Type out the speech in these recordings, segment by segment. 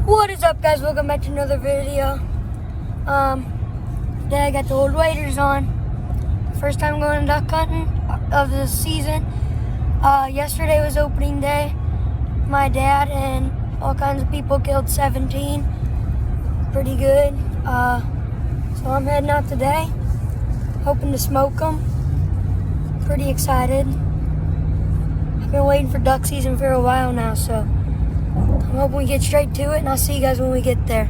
What is up, guys? Welcome back to another video. Today I got the old waders on. First time going duck hunting of the season. Yesterday was opening day. My dad and all kinds of people killed 17. Pretty good. So I'm heading out today, hoping to smoke them. Pretty excited. I've been waiting for duck season for a while now, so I'm hoping we get straight to it, and I'll see you guys when we get there.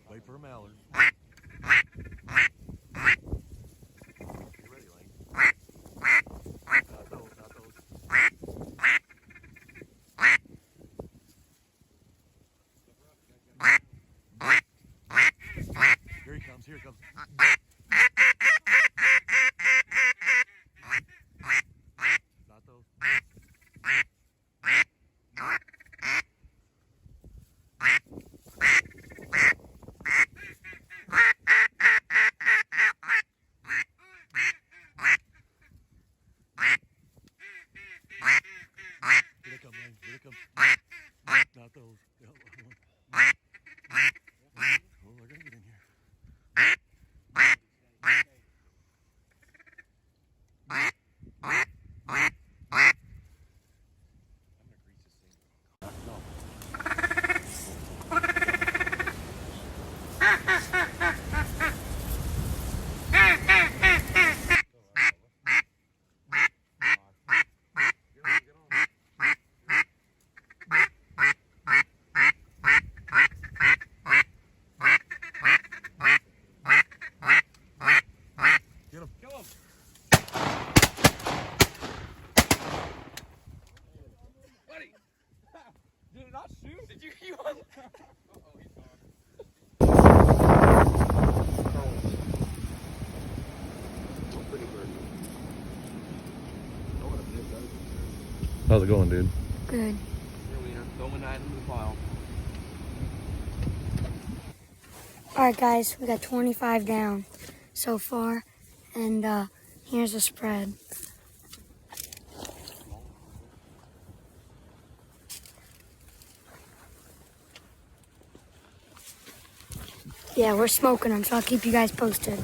Wait for a mallard. Get ready, Lane. Not those, not those. Here he comes, here he comes. Not those. Here they come, Lane. Here they come. Not those. Yeah, oh, they're gonna get in here. Get him. Kill him. Buddy! Did it not shoot? Did you? You on? Uh-oh, he's gone. Pretty bird. How's it going, dude? Good. Here we are. Throwing an item to the pile. Alright, guys, we got 25 down so far, and here's the spread. Yeah, we're smoking them, so I'll keep you guys posted.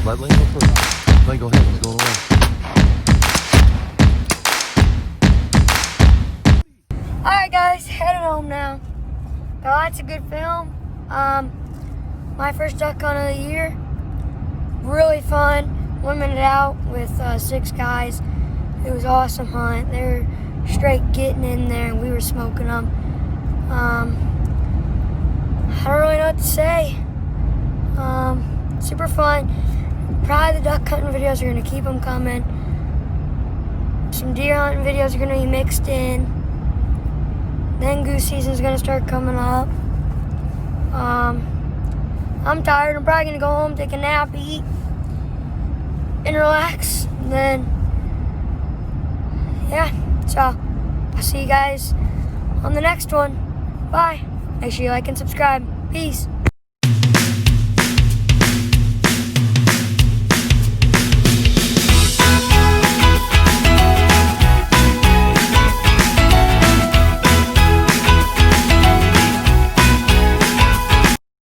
Let Lane go first. Lane, go ahead. He's going away. Alright, guys, headed home now. Got lots of good film. My first duck hunt of the year. Really fun. Limited out with 6 guys. It was an awesome hunt. They were straight getting in there, and we were smoking them. I don't really know what to say. Super fun. Probably the duck hunting videos are going to keep them coming. Some deer hunting videos are going to be mixed in. Then goose season is going to start coming up. I'm tired. I'm probably going to go home, take a nap, eat, and relax. And then, yeah. So, I'll see you guys on the next one. Bye. Make sure you like and subscribe. Peace.